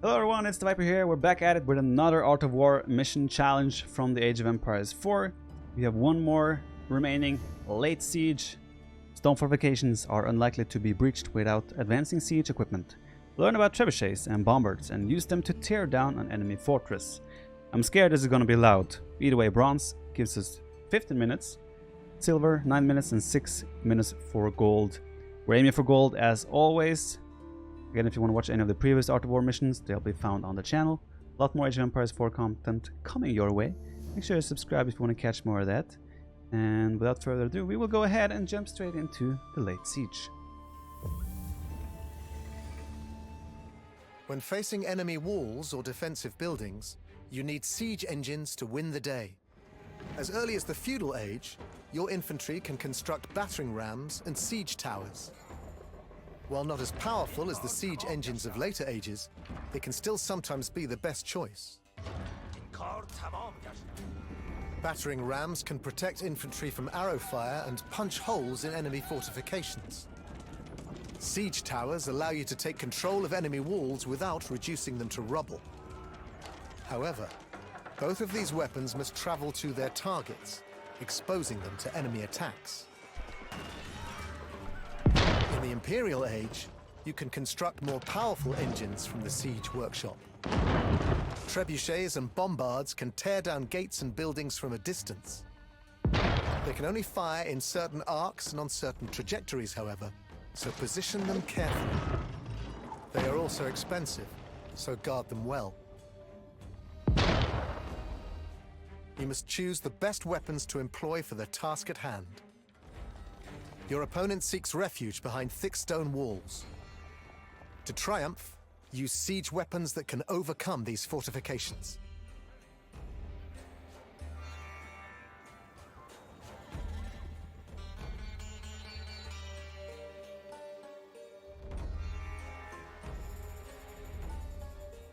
Hello everyone, it's TheViper here. We're back at it with another Art of War mission challenge from the Age of Empires 4. We have one more remaining, late siege. Stone fortifications are unlikely to be breached without advancing siege equipment. Learn about trebuchets and bombards and use them to tear down an enemy fortress. I'm scared this is gonna be loud. Either way, bronze gives us 15 minutes, silver 9 minutes and 6 minutes for gold. We're aiming for gold as always. Again, if you want to watch any of the previous Art of War missions, they'll be found on the channel. A lot more Age of Empires 4 content coming your way. Make sure you subscribe if you want to catch more of that. And without further ado, we will go ahead and jump straight into the late siege. When facing enemy walls or defensive buildings, you need siege engines to win the day. As early as the feudal age, your infantry can construct battering rams and siege towers. While not as powerful as the siege engines of later ages, they can still sometimes be the best choice. Battering rams can protect infantry from arrow fire and punch holes in enemy fortifications. Siege towers allow you to take control of enemy walls without reducing them to rubble. However, both of these weapons must travel to their targets, exposing them to enemy attacks. In the Imperial Age, you can construct more powerful engines from the siege workshop. Trebuchets and bombards can tear down gates and buildings from a distance. They can only fire in certain arcs and on certain trajectories, however, so position them carefully. They are also expensive, so guard them well. You must choose the best weapons to employ for the task at hand. Your opponent seeks refuge behind thick stone walls. To triumph, use siege weapons that can overcome these fortifications.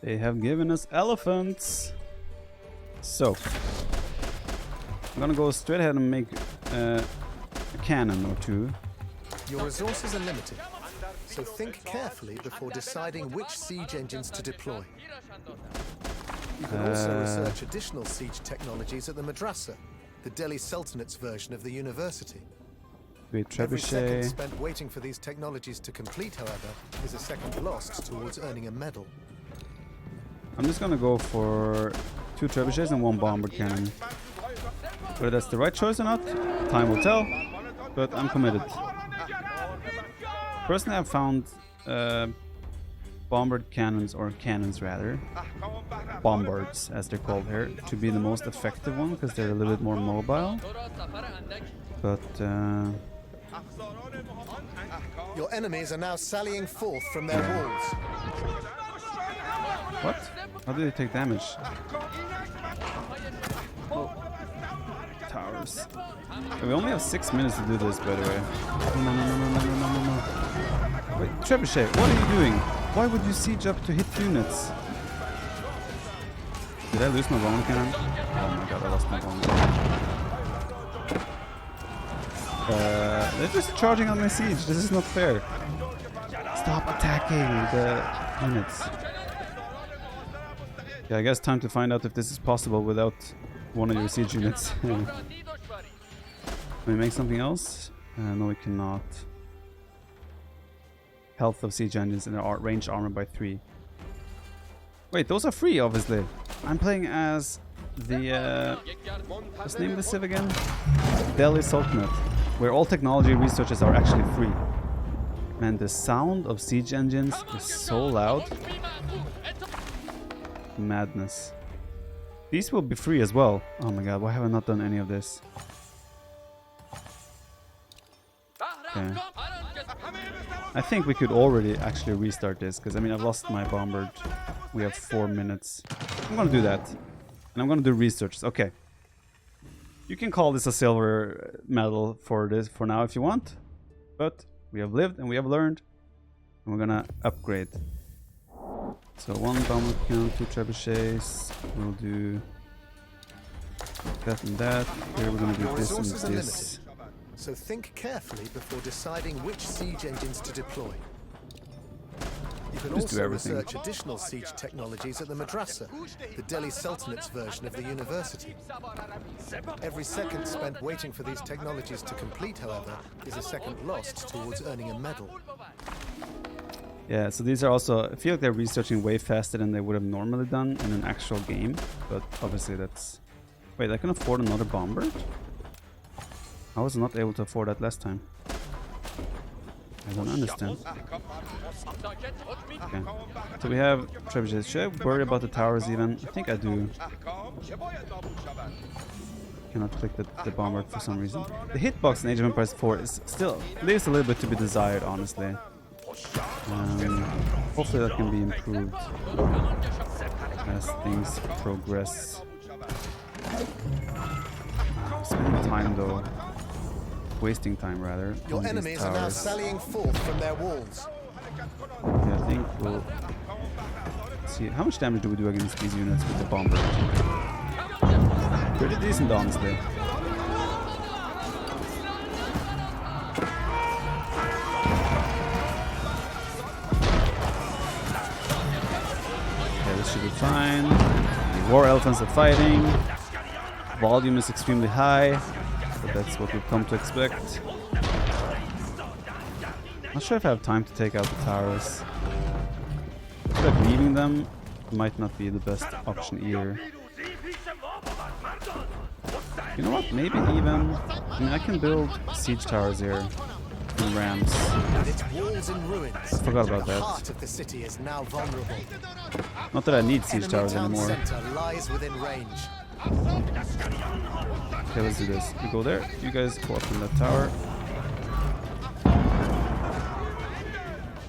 They have given us elephants. So, I'm gonna go straight ahead and make a cannon or two. Your resources are limited, so think carefully before deciding which siege engines to deploy. You can also research additional siege technologies at the Madrasa, the Delhi Sultanate's version of the university. Every second spent waiting for these technologies to complete, however, is a second lost towards earning a medal. I'm just gonna go for 2 trebuchets and 1 bomber cannon. Whether that's the right choice or not, time will tell, but I'm committed. Personally, I've found bombard cannons, or cannons rather, bombards as they're called here, to be the most effective one because they're a little bit more mobile. But your enemies are now sallying forth from their walls. What? How do they take damage? Oh. Towers. We only have 6 minutes to do this, by the way. No. Wait, Trebuchet, what are you doing? Why would you siege up to hit units? Did I lose my bomb cannon? Oh my god, I lost my bomb cannon. They're just charging on my siege. This is not fair. Stop attacking the units. Yeah, I guess time to find out if this is possible without one of your siege units. Can we make something else? No, we cannot. Health of siege engines and their range armor by 3. Wait, those are free, obviously. I'm playing as the... what's the name of the civ again? Delhi Sultanate, where all technology researches are actually free. Man, the sound of siege engines is so loud. Madness. These will be free as well. Oh my god, why have I not done any of this? Okay. I think we could already actually restart this, because I mean I've lost my bombard. We have 4 minutes. I'm gonna do that. And I'm gonna do research. Okay. You can call this a silver medal for this for now if you want. But we have lived and we have learned. And we're gonna upgrade. So 1 bomber cannon, 2 trebuchets. We'll do that and that. Here we're gonna do this and this. So think carefully before deciding which siege engines to deploy. You can Just do also everything. research additional siege technologies at the madrasa, the Delhi Sultanate's version of the university. Every second spent waiting for these technologies to complete, however, is a second lost towards earning a medal. Yeah, so these are also, I feel like they're researching way faster than they would have normally done in an actual game, but obviously that's... Wait, I can afford another bomber? I was not able to afford that last time. I don't understand. Okay, so we have trebuchets. Should I worry about the towers even? I think I do. Cannot click the bomber for some reason. The hitbox in Age of Empires 4 is still leaves a little bit to be desired, honestly. Hopefully that can be improved as things progress. Spending time though, wasting time rather. Your enemies are now sallying forth from their walls. Yeah, I think we'll see how much damage do we do against these units with the bomber. Pretty decent, honestly. Should be fine. The war elephants are fighting. Volume is extremely high, but that's what we've come to expect. Not sure if I have time to take out the towers. I feel like leaving them might not be the best option either. You know what? Maybe even... I mean, I can build siege towers here. And rams. Its walls in ruins. I forgot about that. The heart of the city is now vulnerable. Not that I need siege towers anymore. Center lies within range. Okay, let's do this. We go there. You guys go up in that tower.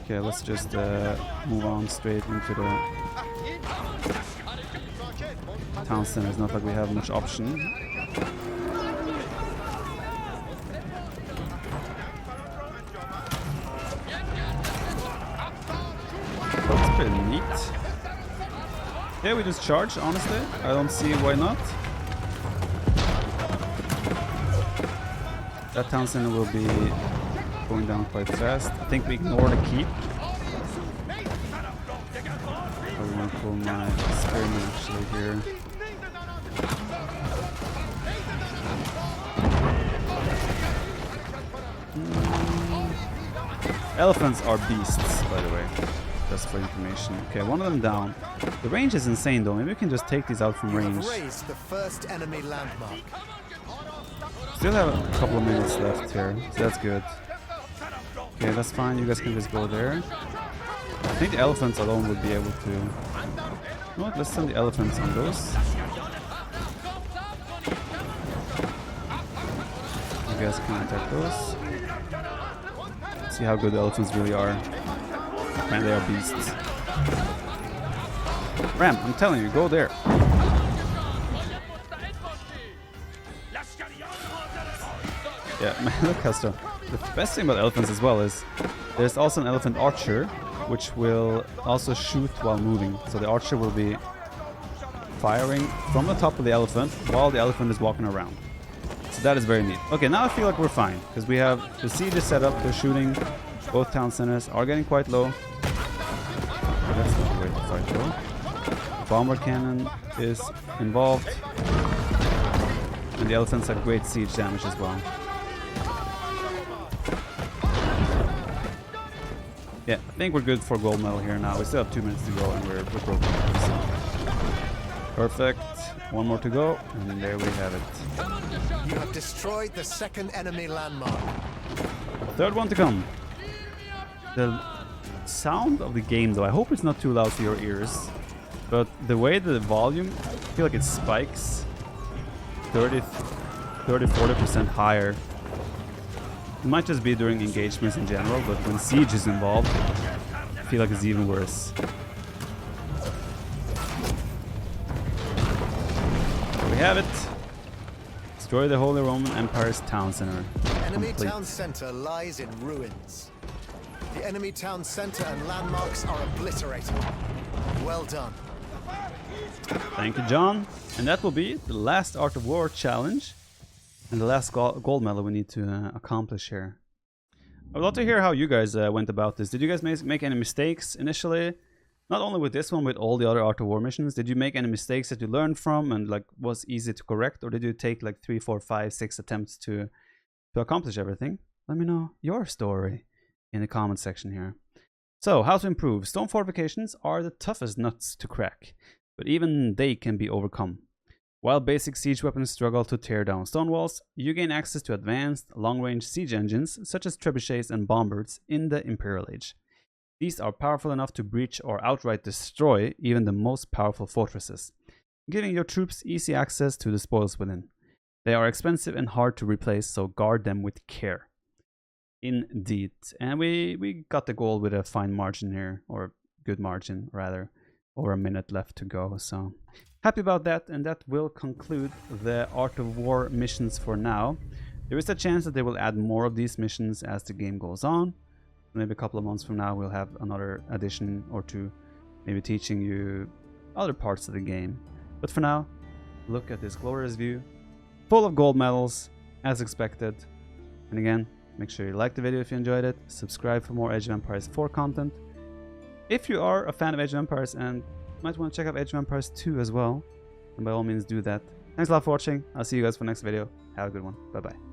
Okay, let's just move on straight into the town center. It's not like we have much option. That's pretty neat. Yeah, we just charge, honestly. I don't see why not. That town center will be going down quite fast. I think we ignore the keep. I'm gonna pull my spearman actually here. Elephants are beasts, by the way. Just for information. Okay, one of them down. The range is insane though. Maybe we can just take these out from range. Raised the first enemy landmark. Still have a couple of minutes left here, so that's good. Okay, that's fine. You guys can just go there. I think the elephants alone would be able to... You know what? Let's send the elephants on those. You guys can attack those. See how good the elephants really are. Man, they are beasts. Ram, I'm telling you, go there. Yeah, man, look how strong. The best thing about elephants as well is there's also an elephant archer, which will also shoot while moving. So the archer will be firing from the top of the elephant while the elephant is walking around. So that is very neat. Okay, now I feel like we're fine because we have the siege is set up. They're shooting. Both town centers are getting quite low. Okay, that's not the way to fight though. Bomber cannon is involved, and the elephants have great siege damage as well. Yeah, I think we're good for gold medal here now. We still have 2 minutes to go and we're broken. So. Perfect. One more to go, and there we have it. You have destroyed the second enemy landmark. Third one to come. The sound of the game though, I hope it's not too loud for your ears, but the way the volume, I feel like it spikes 30-40% higher. It might just be during engagements in general, but when siege is involved, I feel like it's even worse. We have it. Destroy the Holy Roman Empire's town center. Enemy Complete. town center lies in ruins. The enemy town center and landmarks are obliterated. Well done. Thank you, John. And that will be the last Art of War challenge and the last gold medal we need to accomplish here. I would love to hear how you guys went about this. Did you guys make any mistakes initially? Not only with this one, with all the other Art of War missions. Did you make any mistakes that you learned from and like was easy to correct? Or did you take like 3, 4, 5, 6 attempts to accomplish everything? Let me know your story in the comment section here. So, how to improve. Stone fortifications are the toughest nuts to crack, but even they can be overcome. While basic siege weapons struggle to tear down stone walls, you gain access to advanced, long-range siege engines such as trebuchets and bombers in the Imperial Age. These are powerful enough to breach or outright destroy even the most powerful fortresses, giving your troops easy access to the spoils within. They are expensive and hard to replace, so guard them with care. Indeed. And we got the goal with a fine margin here, or good margin rather, over a minute left to go, so happy about that. And that will conclude the Art of War missions for now. There is a chance that they will add more of these missions as the game goes on. Maybe a couple of months from now we'll have another addition or two, maybe teaching you other parts of the game. But for now, look at this glorious view, full of gold medals, as expected. And again, make sure you like the video if you enjoyed it, subscribe for more Age of Empires 4 content. If you are a fan of Age of Empires and might want to check out Age of Empires 2 as well, then by all means do that. Thanks a lot for watching. I'll see you guys for the next video. Have a good one. Bye bye.